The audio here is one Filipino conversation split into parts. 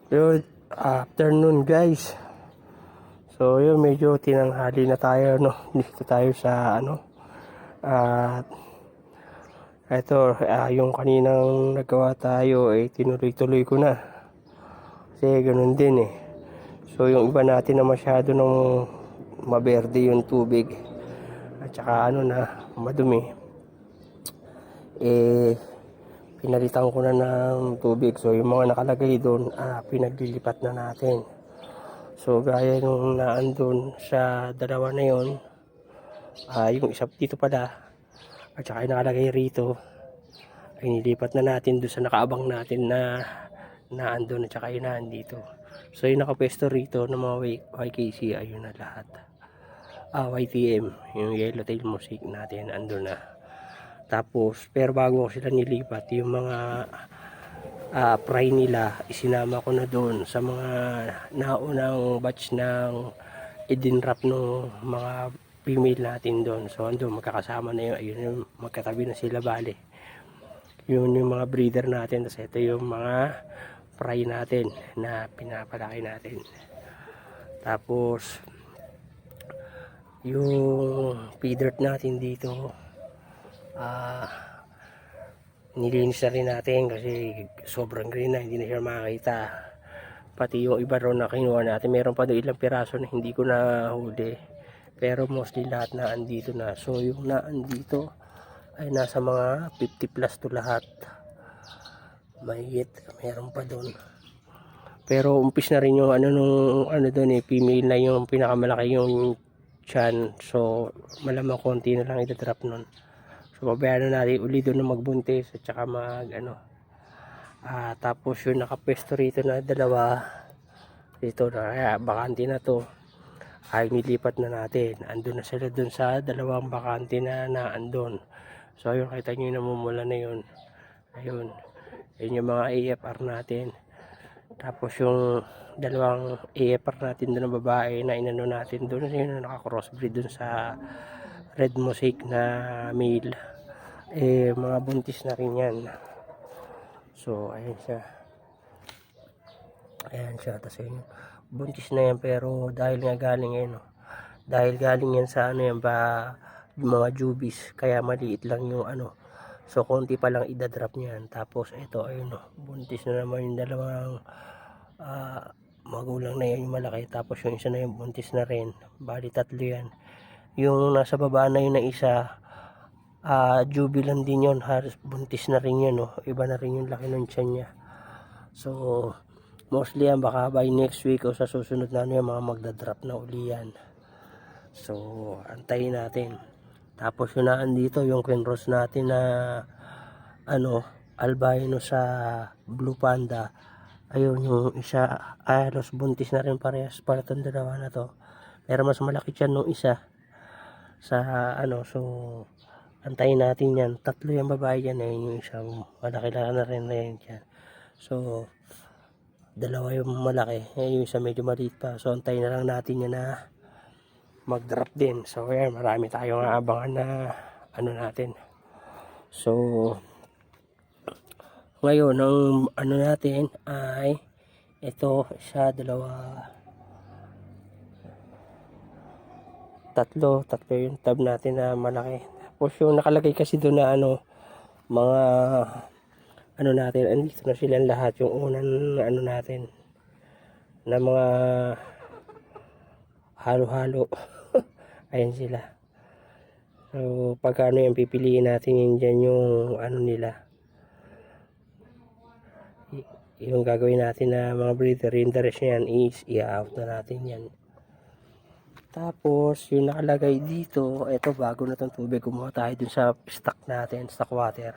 Good afternoon guys. So yun, medyo tinanghali na tayo, no. Dito tayo sa at yung kaninang nagawa tayo ay tinuloy-tuloy ko na. Kasi ganun din eh. So yung iba natin na masyado nung maberde yung tubig at saka madumi, eh pinalitan ko na ng tubig. So yung mga nakalagay doon, pinaglilipat na natin. So gaya nung naandun sa dalawa na yon, yung isa dito pala at saka yung nakalagay rito ay nilipat na natin doon sa nakaabang natin na naandun at saka yung naandito. So yung nakapwesto rito ng mga YKC, ayun na lahat. YTM, yung Yellowtail Mosaic natin andun na. Tapos pero bago ko sila nilipat, yung mga fry nila isinama ko na doon sa mga naunang batch ng idinrap ng mga female natin doon. So andun magkakasama na yun, ayun yung magkatabi na sila, bale yun yung mga breeder natin. Tapos ito yung mga fry natin na pinapalaki natin. Tapos yung feeder natin dito, nilinis na rin natin kasi sobrang green na, hindi na siya makakita. Pati yung iba ron na kinuha natin, meron pa doon ilang piraso na hindi ko na huli, pero mostly lahat na andito na. So yung na andito ay nasa mga 50 plus to lahat, mahigit, meron pa doon. Pero umpis na rin yung doon female na yung pinakamalaki yung chan. So malamang konti na lang ita-drop nun. So babayaan na natin uli doon na magbuntis at saka tapos yung nakapwesto rito na dalawa dito na, kaya bakante na to, ay nilipat na natin. Andun na sila doon sa dalawang bakante na naandun. So ayun, kita nyo yung namumula na yun. Ayun, yun yung mga AFR natin. Tapos yung dalawang AFR natin doon na babae na inano natin doon, yun naka-crossbreed doon sa red mosaic na male, mga buntis na rin yan. So ayan siya, tapos yun, buntis na yan, pero dahil nga galing dahil galing yan sa yung mga jubis, kaya maliit lang yung so konti pa lang idadrop niyan. Tapos ito ayun, buntis na naman yung dalawang magulang na yan, yung malaki. Tapos yung isa na yung buntis na rin, bali tatlo yan. Yung nasa baba na yun na isa, jubilant din yun, halos buntis na rin yun, iba na rin yung laki ng tiyan niya. So mostly yan baka by next week o sa susunod na yung mga magdadrop na uli yan. So antayin natin. Tapos yun na andito yung Quinros natin na albino sa blue panda. Ayun yung isa, halos buntis na rin parehas para itong dalawa na to, pero mas malaki siya nung isa sa so antayin natin yan. Tatlo yung babae yan, yung isang malaki na rin yan. So dalawa yung malaki, yung isa medyo maliit pa. So antayin na lang natin yan na mag-drop din. So ayan, marami tayong aabangan na natin. So ngayon ang natin ay ito, isa, dalawa, tatlo yung tab natin na malaki. Tapos yung nakalagay kasi doon na mga natin, andito na silang lahat. Yung unang natin na mga halo-halo ayan sila. So pagka yung pipiliin natin yun dyan, yung nila, yung gagawin natin na mga breeder, yung direction yan is i-out na natin yan. Tapos yung nakalagay dito, ito bago na itong tubig, kumuha tayo dun sa stock natin, stock water.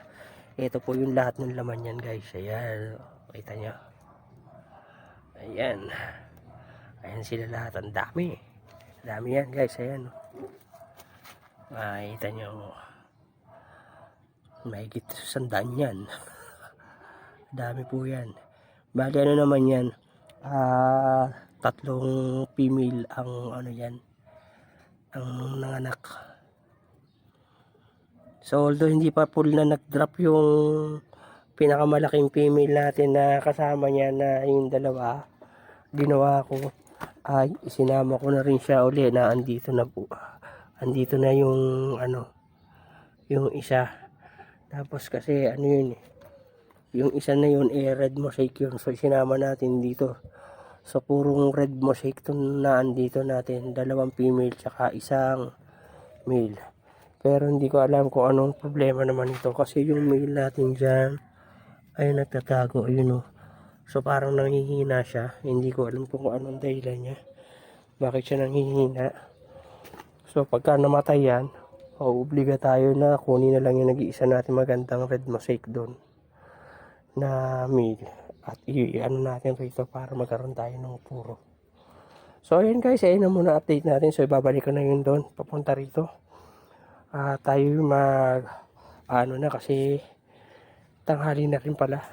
Ito po yung lahat ng laman yan guys. Ayan, kita nyo, ayan sila lahat, ang dami yan guys. Ayan, makikita nyo, mahigit 100 yan. Dami po yan. Bali naman yan, tatlong female ang yan ang nanganak. So although hindi pa full na nag-drop yung pinakamalaking female natin na kasama niya na yung dalawa, ginawa ko ay isinama ko na rin siya uli na andito na po. Andito na yung ano, yung isa. Tapos kasi ano yun eh, yung isa na yun eh red mosaic yun. So sinama natin dito. So purong red mosaic to na andito natin. Dalawang female tsaka isang male. Pero hindi ko alam kung anong problema naman ito. Kasi yung male natin dyan ay nagtatago. Yun o. So parang nanghihina siya. Hindi ko alam kung anong dahilan niya. Bakit siya nanghihina. So pagka namatay yan, obliga tayo na kunin na lang yung nag-iisa natin magandang red mosaic doon na male. At i-ano natin rito para magkaroon tayo ng puro. So ayun guys, ayun na muna update natin. So ibabalik ko na yun doon, papunta rito. Tayo ano na kasi tanghali na rin pala.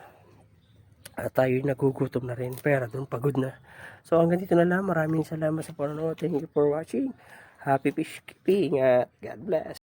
Tayo nagugutom na rin, pero doon pagod na. So hanggang dito na lang, maraming salamat sa panonood. Thank you for watching. Happy fish keeping. God bless.